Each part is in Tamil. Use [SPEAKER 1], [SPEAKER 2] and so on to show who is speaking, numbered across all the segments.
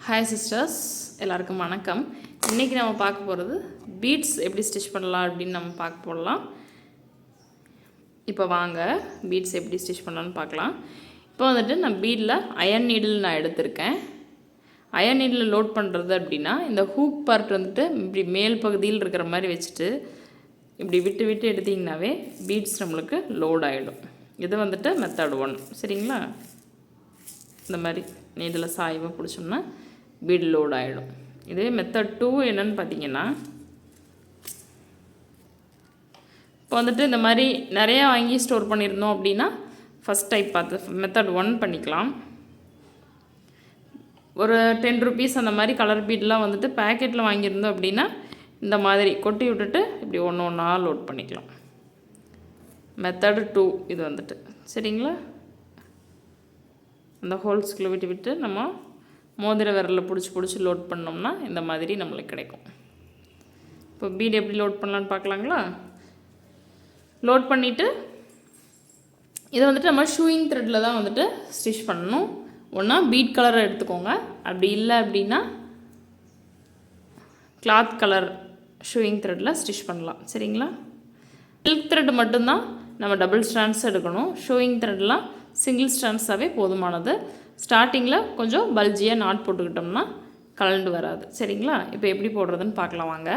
[SPEAKER 1] ஹாய் சிஸ்டர்ஸ், எல்லாருக்கும் வணக்கம். இன்றைக்கி நம்ம பார்க்க போகிறது பீட்ஸ் எப்படி ஸ்டிச் பண்ணலாம் அப்படின்னு நம்ம பார்க்க போடலாம். இப்போ வாங்க பீட்ஸ் எப்படி ஸ்டிச் பண்ணலான்னு பார்க்கலாம். இப்போ வந்துட்டு நான் பீடில் அயன் நீடில் நான் எடுத்திருக்கேன். அயன் நீடில் லோட் பண்ணுறது அப்படின்னா இந்த ஹூக் பார்ட் வந்துட்டு இப்படி மேல் பகுதியில் இருக்கிற மாதிரி வச்சுட்டு இப்படி விட்டு விட்டு எடுத்திங்கனாவே பீட்ஸ் நம்மளுக்கு லோட் ஆகிடும். இது வந்துட்டு மெத்தட் 1. சரிங்களா? இந்த மாதிரி நீடில் சாய்வாக பிடிச்சோம்னா பீட் லோட் ஆகிடும். இதே மெத்தட் 2 என்னென்னு பார்த்தீங்கன்னா, இப்போ வந்துட்டு இந்த மாதிரி நிறையா வாங்கி ஸ்டோர் பண்ணியிருந்தோம் அப்படின்னா ஃபஸ்ட் டைப் பார்த்து மெத்தட் 1 பண்ணிக்கலாம். ஒரு 10 rupees அந்த மாதிரி கலர் பீட்லாம் வந்துட்டு பேக்கெட்டில் வாங்கியிருந்தோம் அப்படின்னா இந்த மாதிரி கொட்டி விட்டுட்டு இப்படி ஒன்று ஒன்றா லோட் பண்ணிக்கலாம். மெத்தட் 2 இது வந்துட்டு. சரிங்களா? அந்த ஹோல்ஸ்குள்ளே விட்டு விட்டு நம்ம மோதிர விரலில் பிடிச்சி லோட் பண்ணோம்னா இந்த மாதிரி நம்மளுக்கு கிடைக்கும். இப்போ பீட் எப்படி லோட் பண்ணலான்னு பார்க்கலாங்களா? லோட் பண்ணிவிட்டு இதை வந்துட்டு நம்ம ஷூயிங் த்ரெட்டில் தான் வந்துட்டு ஸ்டிச் பண்ணணும். ஒன்றா பீட் கலரை எடுத்துக்கோங்க, அப்படி இல்லை அப்படின்னா கிளாத் கலர் ஷூயிங் த்ரெட்டில் ஸ்டிச் பண்ணலாம். சரிங்களா? சில்க் த்ரெட் மட்டும்தான் நம்ம டபுள் ஸ்ட்ராண்ட்ஸ் எடுக்கணும். ஷூயிங் த்ரெட்லாம் சிங்கிள் ஸ்ட்ராண்ட்ஸாகவே போதுமானது. ஸ்டார்டிங்கில் கொஞ்சம் பல்ஜியாக நாட் போட்டுக்கிட்டோம்னா கலண்டு வராது. சரிங்களா? இப்போ எப்படி போடுறதுன்னு பார்க்கலாம் வாங்க.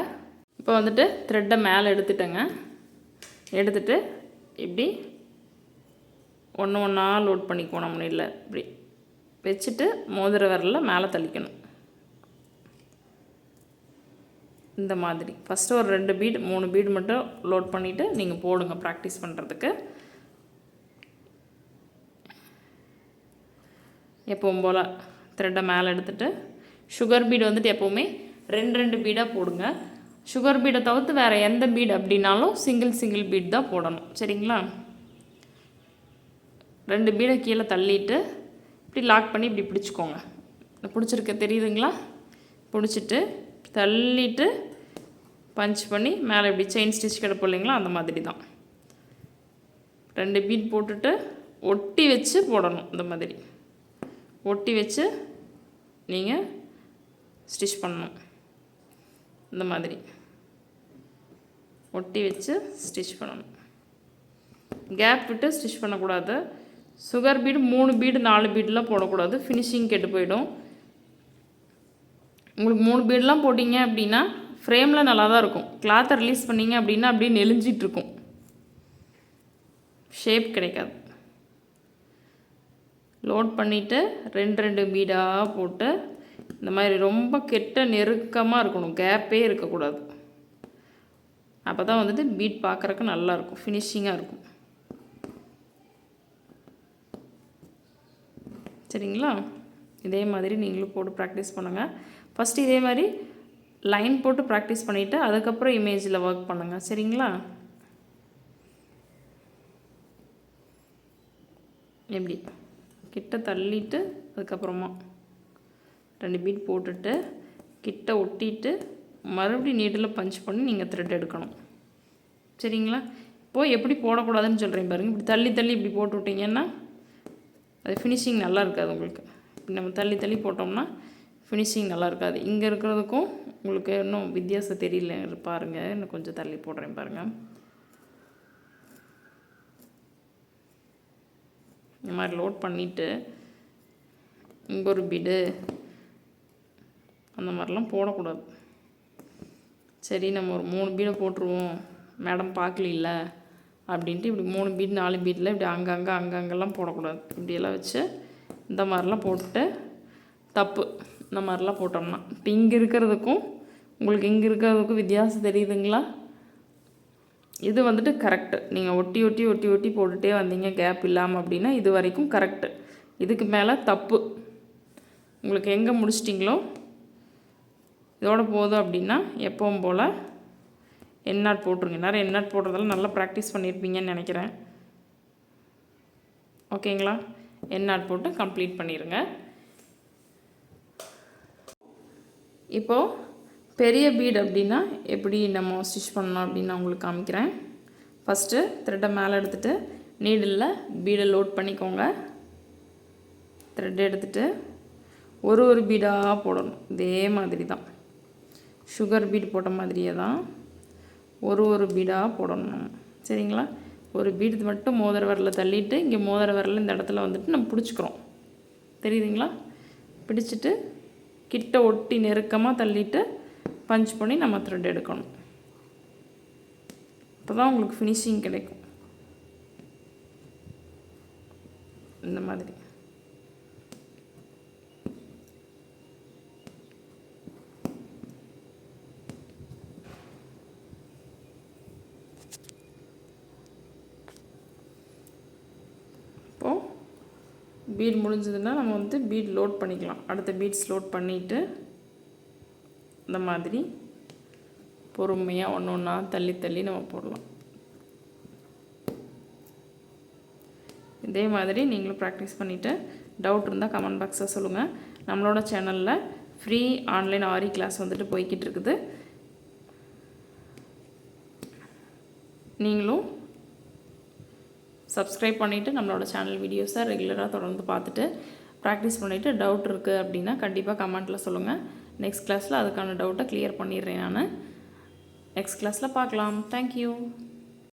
[SPEAKER 1] இப்போ வந்துட்டு த்ரெட்டை மேலே எடுத்துட்டேங்க. எடுத்துகிட்டு இப்படி ஒன்று ஒன்றா லோட் பண்ணிக்குவோம். நம்ம இல்லை இப்படி வச்சுட்டு மோதிர விரலில் மேலே தள்ளிக்கணும். இந்த மாதிரி ஃபஸ்ட்டு ஒரு 2 பீட் 3 பீட் மட்டும் லோட் பண்ணிவிட்டு நீங்கள் போடுங்க ப்ராக்டிஸ் பண்ணுறதுக்கு. எப்பவும் போல் த்ரெட்டை மேலே எடுத்துகிட்டு சுகர் பீடு வந்துட்டு எப்போவுமே 2 பீடாக போடுங்க. சுகர் பீடை தவிர்த்து வேறு எந்த பீடு அப்படின்னாலும் சிங்கிள் பீட் தான் போடணும். சரிங்களா? 2 பீடை கீழே தள்ளிட்டு இப்படி லாக் பண்ணி இப்படி பிடிச்சிக்கோங்க. பிடிச்சிருக்க தெரியுதுங்களா? பிடிச்சிட்டு தள்ளிட்டு பஞ்ச் பண்ணி மேலே இப்படி செயின் ஸ்டிச் கிடப்போம் இல்லைங்களா? அந்த மாதிரி தான் 2 பீட் போட்டுட்டு ஒட்டி வச்சு போடணும். இந்த மாதிரி ஒட்டி வச்சு நீங்கள் ஸ்டிச் பண்ணணும். இந்த மாதிரி ஒட்டி வச்சு ஸ்டிச் பண்ணணும். கேப் விட்டு ஸ்டிச் பண்ணக்கூடாது. சுகர் பீடு 3 பீடு 4 பீடெலாம் போடக்கூடாது. ஃபினிஷிங் கெட்டு போயிடும். உங்களுக்கு 3 பீடெலாம் போட்டிங்க அப்படின்னா ஃப்ரேமில் நல்லா தான் இருக்கும். கிளாத்தை ரிலீஸ் பண்ணிங்க அப்படின்னா அப்படியே நெளிஞ்சிட்ருக்கும், ஷேப் கிடைக்காது. லோட் பண்ணிவிட்டு 2 பீடாக போட்டு இந்த மாதிரி ரொம்ப கெட்ட நெருக்கமாக இருக்கணும், கேப்பே இருக்கக்கூடாது. அப்போ தான் வந்துட்டு பீட் பார்க்குறக்கு நல்லாயிருக்கும், ஃபினிஷிங்காக இருக்கும். சரிங்களா? இதே மாதிரி நீங்களும் போட்டு ப்ராக்டிஸ் பண்ணுங்கள். ஃபஸ்ட்டு இதே மாதிரி லைன் போட்டு ப்ராக்டிஸ் பண்ணிவிட்டு அதுக்கப்புறம் இமேஜில் ஒர்க் பண்ணுங்கள். சரிங்களா? எப்படி கிட்ட தள்ளிட்டு அதுக்கப்புறமா 2 பீட் போட்டுட்டு கிட்ட ஒட்டிட்டு மறுபடியும் நீட்டில் பஞ்ச் பண்ணி நீங்கள் த்ரெட் எடுக்கணும். சரிங்களா? இப்போது எப்படி போடக்கூடாதுன்னு சொல்கிறேன் பாருங்கள். இப்படி தள்ளி இப்படி போட்டு விட்டிங்கன்னா அது ஃபினிஷிங் நல்லா இருக்காது உங்களுக்கு. இப்படி நம்ம தள்ளி போட்டோம்னா ஃபினிஷிங் நல்லா இருக்காது. இங்கே இருக்கிறதுக்கும் உங்களுக்கு இன்னும் வித்தியாசம் தெரியல பாருங்கள். இன்னும் கொஞ்சம் தள்ளி போடுறேன் பாருங்கள். இந்த மாதிரி லோட் பண்ணிவிட்டு இங்கே ஒரு பீடு அந்த மாதிரிலாம் போடக்கூடாது. சரி நம்ம ஒரு 3 பீடை போட்டுருவோம், மேடம் பார்க்கல அப்படின்ட்டு இப்படி 3 பீட் 4 பீட்டில் இப்படி அங்கங்கெல்லாம் போடக்கூடாது. இப்படியெல்லாம் வச்சு இந்த மாதிரிலாம் போட்டு தப்பு. இந்த மாதிரிலாம் போட்டோம்னா இப்போ இங்கே இருக்கிறதுக்கும் உங்களுக்கு இங்கே இருக்கிறதுக்கும் வித்தியாசம் தெரியுதுங்களா? இது வந்துட்டு கரெக்டு. நீங்கள் ஒட்டி போட்டுகிட்டே வந்தீங்க கேப் இல்லாமல் அப்படின்னா இது வரைக்கும் கரெக்டு. இதுக்கு மேலே தப்பு. உங்களுக்கு எங்கே முடிச்சிட்டிங்களோ இதோட போதும் அப்படின்னா எப்பவும் போல் எண்ணாட் போட்டுருங்க. நேரம் எண்ணாட் போடுறதெல்லாம் நல்லா ப்ராக்டிஸ் பண்ணியிருப்பீங்கன்னு நினைக்கிறேன். ஓகேங்களா? எண்ணாட் போட்டு கம்ப்ளீட் பண்ணிடுங்க. இப்போது பெரிய பீட் அப்படின்னா எப்படி நம்ம ஸ்டிச் பண்ணணும் அப்படின்னு நான் உங்களுக்கு காமிக்கிறேன். ஃபஸ்ட்டு த்ரெட்டை மேலே எடுத்துகிட்டு நீடில் பீடை லோட் பண்ணிக்கோங்க. த்ரெட் எடுத்துகிட்டு ஒரு பீடாக போடணும். இதே மாதிரி தான் சுகர் பீட் போட்ட மாதிரியே தான் ஒரு பீடாக போடணும். சரிங்களா? ஒரு பீடு மட்டும் மோதிர விரலில் தள்ளிட்டு இங்கே மோதிர விரலில் இந்த இடத்துல வந்துட்டு நம்ம பிடிச்சிக்கிறோம். தெரியுதுங்களா? பிடிச்சிட்டு கிட்ட ஒட்டி நெருக்கமாக தள்ளிட்டு பஞ்ச் பண்ணி நம்ம த்ரெட் எடுக்கணும். அப்போ தான் உங்களுக்கு ஃபினிஷிங் கிடைக்கும். இந்த மாதிரி இப்போது பீட் முடிஞ்சதுன்னா நம்ம வந்து பீட் லோட் பண்ணிக்கலாம். அடுத்த பீட்ஸ் லோட் பண்ணிவிட்டு இந்த மாதிரி பொறுமையாக ஒன்று ஒன்றா தள்ளி நம்ம போடலாம். இதே மாதிரி நீங்களும் ப்ராக்டிஸ் பண்ணிவிட்டு டவுட் இருந்தால் கமெண்ட் பாக்ஸில் சொல்லுங்கள். நம்மளோட சேனலில் ஃப்ரீ ஆன்லைன் ஆரி கிளாஸ் வந்துட்டு போய்கிட்டு இருக்குது. நீங்களும் சப்ஸ்கிரைப் பண்ணிவிட்டு நம்மளோட சேனல் வீடியோஸை ரெகுலராக தொடர்ந்து பார்த்துட்டு ப்ராக்டிஸ் பண்ணிவிட்டு டவுட் இருக்குது அப்படின்னா கண்டிப்பாக கமெண்ட்டில் சொல்லுங்கள். நெக்ஸ்ட் கிளாஸில் அதுக்கான டவுட்டை கிளியர் பண்ணிடுறேன் நான். நெக்ஸ்ட் கிளாஸில் பார்க்கலாம். தேங்க்யூ.